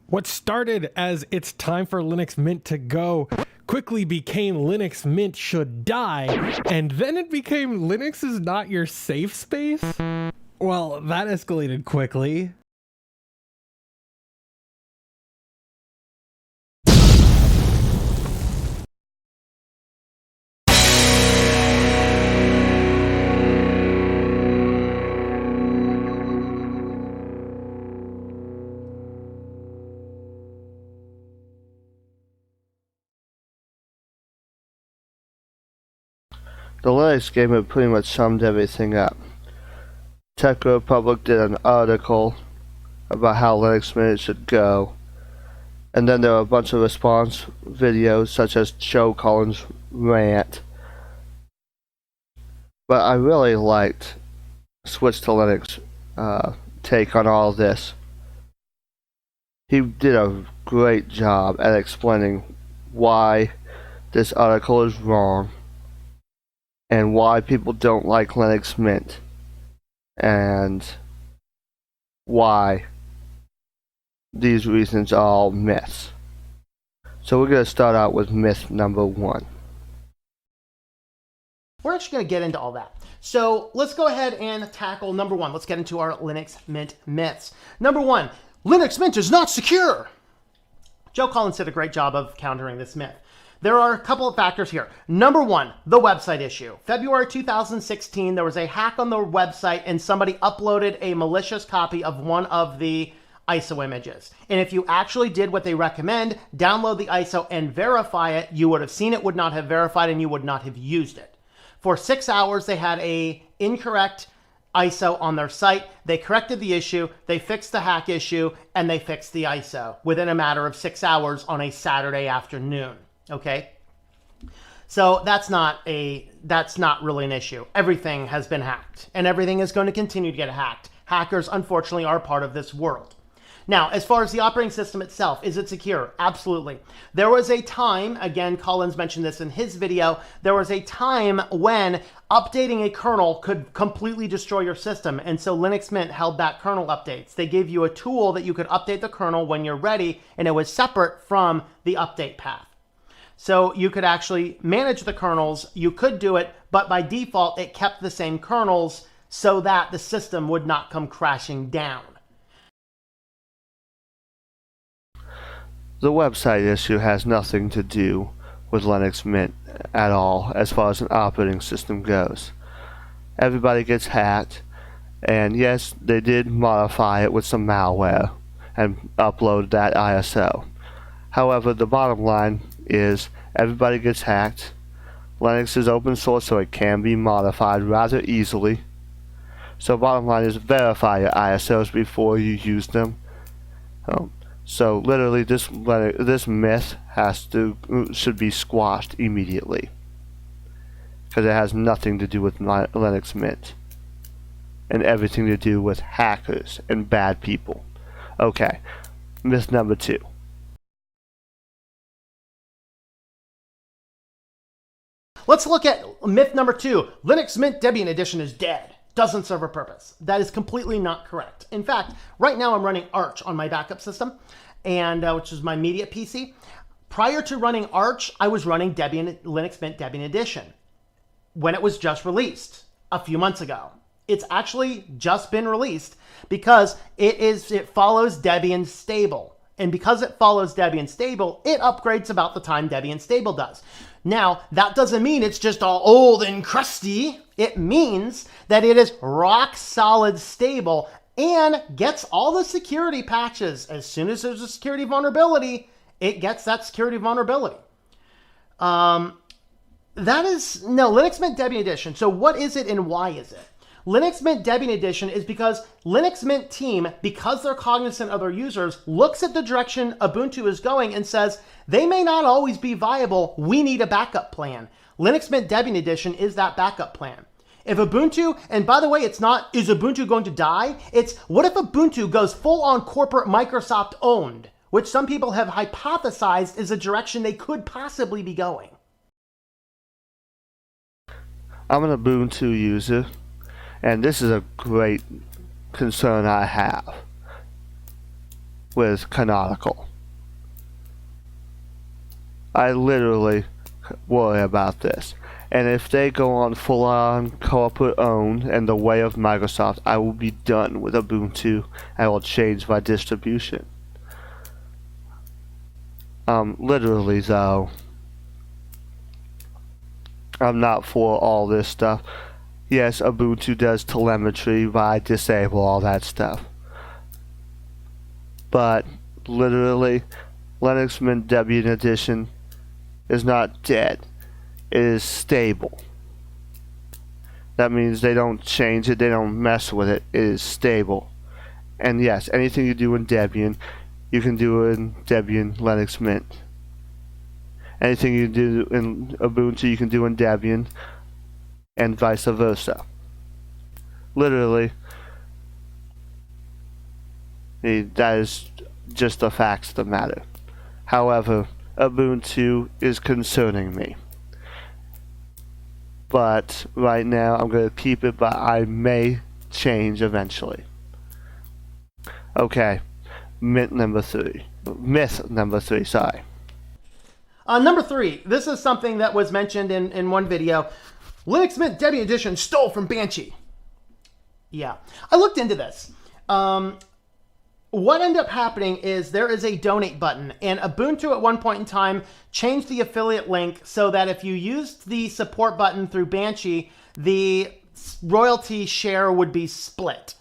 What started as "it's time for Linux Mint to go" quickly became "Linux Mint should die," and then it became "Linux is not your safe space"? Well, that escalated quickly. The Linux game pretty much summed everything up. Tech Republic did an article about how Linux Mint should go, and then there were a bunch of response videos such as Joe Collins' rant. But I really liked Switch to Linux take on all this. He did a great job at explaining why this article is wrong and why people don't like Linux Mint and why these reasons are all myths. So we're going to start out with myth number 1. We're actually going to get into all that. So let's go ahead and tackle number 1. Let's get into our Linux Mint myths. Number 1, Linux Mint is not secure. Joe Collins did a great job of countering this myth. There are a couple of factors here. Number 1, the website issue. February 2016, there was a hack on the website and somebody uploaded a malicious copy of one of the ISO images. And if you actually did what they recommend, download the ISO and verify it, you would have seen it, would not have verified, and you would not have used it. For 6 hours, they had a incorrect ISO on their site. They corrected the issue, they fixed the hack issue, and they fixed the ISO within a matter of 6 hours on a Saturday afternoon. Okay, so that's not really an issue. Everything has been hacked, and everything is going to continue to get hacked. Hackers, unfortunately, are part of this world. Now, as far as the operating system itself, is it secure? Absolutely. There was a time, again, Collins mentioned this in his video, there was a time when updating a kernel could completely destroy your system, and so Linux Mint held back kernel updates. They gave you a tool that you could update the kernel when you're ready, and it was separate from the update path. So you could actually manage the kernels, you could do it, but by default it kept the same kernels so that the system would not come crashing down. The website issue has nothing to do with Linux Mint at all as far as an operating system goes. Everybody gets hacked, and yes, they did modify it with some malware and upload that ISO. However, the bottom line is everybody gets hacked. Linux is open source, so it can be modified rather easily. So bottom line is verify your ISOs before you use them. So literally this myth should be squashed immediately, because it has nothing to do with Linux Mint and everything to do with hackers and bad people. Okay, myth number 2. Let's look at myth number 2. Linux Mint Debian Edition is dead. Doesn't serve a purpose. That is completely not correct. In fact, right now I'm running Arch on my backup system, and which is my media PC. Prior to running Arch, I was running Linux Mint Debian Edition when it was just released a few months ago. It's actually just been released because it follows Debian Stable. And because it follows Debian Stable, it upgrades about the time Debian Stable does. Now, that doesn't mean it's just all old and crusty. It means that it is rock solid stable and gets all the security patches. As soon as there's a security vulnerability, it gets that security vulnerability. Linux Mint Debian Edition. So what is it and why is it? Linux Mint Debian Edition is because Linux Mint team, because they're cognizant of their users, looks at the direction Ubuntu is going and says, they may not always be viable, we need a backup plan. Linux Mint Debian Edition is that backup plan. If Ubuntu, and by the way, it's not, is Ubuntu going to die? It's, what if Ubuntu goes full on corporate Microsoft owned, which some people have hypothesized is a direction they could possibly be going. I'm an Ubuntu user, and this is a great concern I have. with Canonical. I literally worry about this. And if they go on full-on corporate owned and the way of Microsoft, I will be done with Ubuntu. I will change my distribution. Literally though, I'm not for all this stuff. Yes, Ubuntu does telemetry, but I disable all that stuff. But literally, Linux Mint Debian Edition is not dead. It is stable. That means they don't change it, they don't mess with it. It is stable. And yes, anything you do in Debian, you can do in Debian Linux Mint. Anything you do in Ubuntu, you can do in Debian, and vice versa. Literally, that is just the facts of the matter. However, Ubuntu is concerning me. But right now, I'm going to keep it, but I may change eventually. Okay, myth number three, sorry. Number 3, this is something that was mentioned in one video. Linux Mint Debian Edition stole from Banshee. Yeah, I looked into this. What ended up happening is there is a donate button, and Ubuntu at one point in time changed the affiliate link so that if you used the support button through Banshee, the royalty share would be split.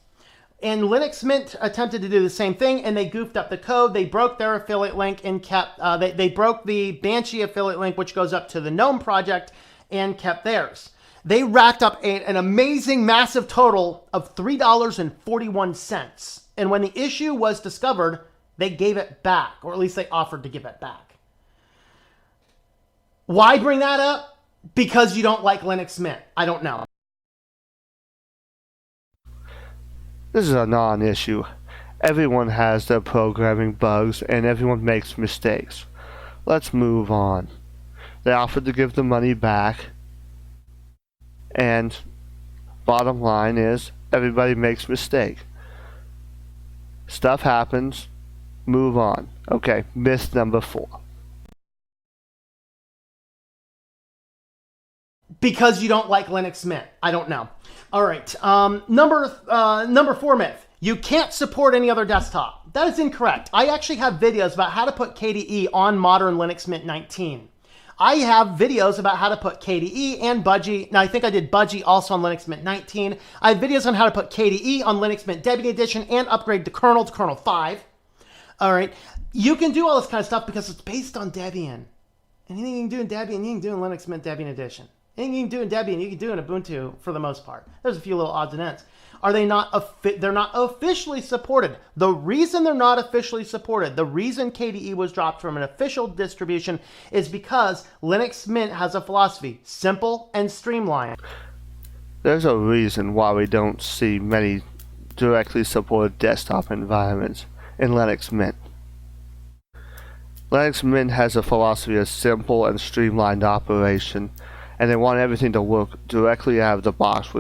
And Linux Mint attempted to do the same thing, and they goofed up the code. They broke their affiliate link and kept, they broke the Banshee affiliate link, which goes up to the GNOME project, and kept theirs. They racked up an amazing, massive total of $3.41. And when the issue was discovered, they gave it back, or at least they offered to give it back. Why bring that up? Because you don't like Linux Mint. I don't know. This is a non-issue. Everyone has their programming bugs and everyone makes mistakes. Let's move on. They offered to give the money back, and bottom line is everybody makes mistakes. Stuff happens. Move on. Okay, myth number 4. Because you don't like Linux Mint. I don't know. All right. Number 4 myth. You can't support any other desktop. That is incorrect. I actually have videos about how to put KDE on modern Linux Mint 19. I have videos about how to put KDE and Budgie. Now, I think I did Budgie also on Linux Mint 19. I have videos on how to put KDE on Linux Mint Debian Edition and upgrade the kernel to kernel 5. All right. You can do all this kind of stuff because it's based on Debian. Anything you can do in Debian, you can do in Linux Mint Debian Edition. Anything you can do in Debian, you can do in Ubuntu for the most part. There's a few little odds and ends. Are they not? They're not officially supported. The reason they're not officially supported, the reason KDE was dropped from an official distribution, is because Linux Mint has a philosophy: simple and streamlined. There's a reason why we don't see many directly supported desktop environments in Linux Mint. Linux Mint has a philosophy of simple and streamlined operation, and they want everything to work directly out of the box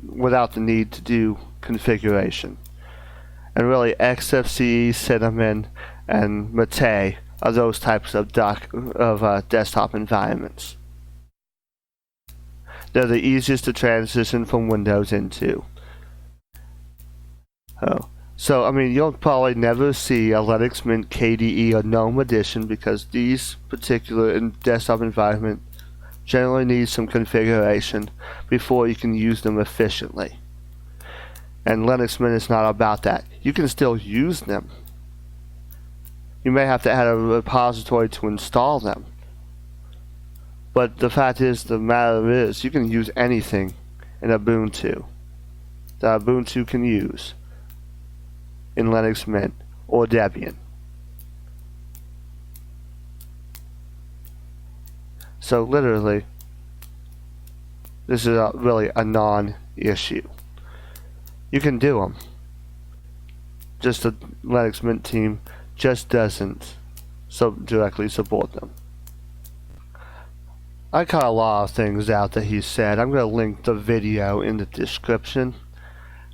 without the need to do configuration. And really, XFCE, Cinnamon, and Mate are those types of desktop environments. They're the easiest to transition from Windows into. So, I mean, you'll probably never see a Linux Mint KDE or GNOME edition because these particular desktop environments generally need some configuration before you can use them efficiently. And Linux Mint is not about that. You can still use them. You may have to add a repository to install them. But the fact is, the matter is, you can use anything in Ubuntu that Ubuntu can use in Linux Mint or Debian. So literally, this is really a non-issue. You can do them. Just the Linux Mint team just doesn't directly support them. I cut a lot of things out that he said. I'm going to link the video in the description.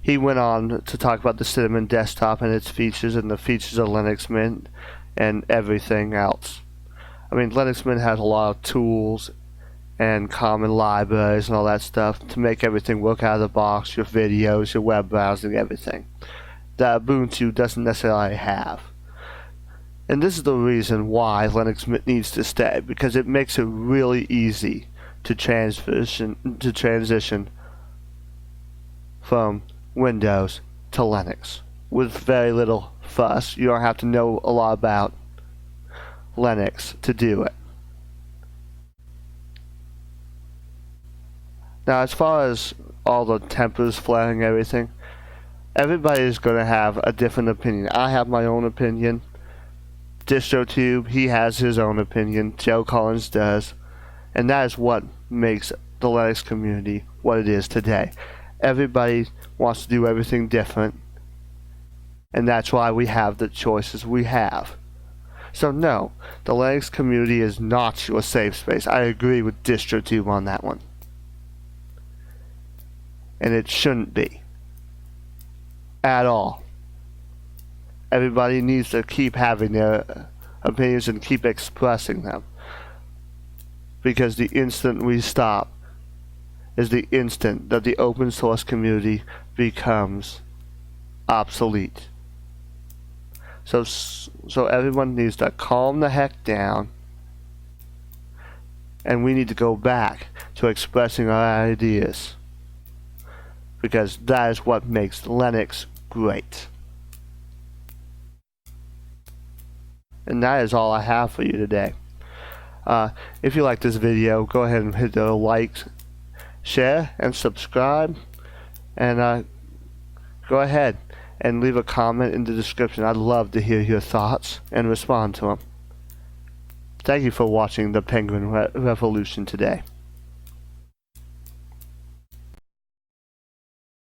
he went on to talk about the Cinnamon desktop and its features and the features of Linux Mint and everything else. I mean, Linux Mint has a lot of tools and common libraries and all that stuff to make everything work out of the box, your videos, your web browsing, everything that Ubuntu doesn't necessarily have. And this is the reason why Linux Mint needs to stay, because it makes it really easy to transition from Windows to Linux with very little fuss. You don't have to know a lot about Linux to do it. Now, as far as all the tempers flaring and everything, everybody is going to have a different opinion. I have my own opinion. Distrotube, he has his own opinion. Joe Collins does. And that is what makes the Linux community what it is today. Everybody wants to do everything different. And that's why we have the choices we have. So no, the Linux community is not your safe space. I agree with Distrotube on that one. And it shouldn't be. At all. Everybody needs to keep having their opinions and keep expressing them. Because the instant we stop is the instant that the open source community becomes obsolete. So everyone needs to calm the heck down, and we need to go back to expressing our ideas, because that is what makes Linux great. And that is all I have for you today. If you like this video, go ahead and hit the like, share, and subscribe. And go ahead and leave a comment in the description. I'd love to hear your thoughts and respond to them. Thank you for watching the Penguin Revolution today.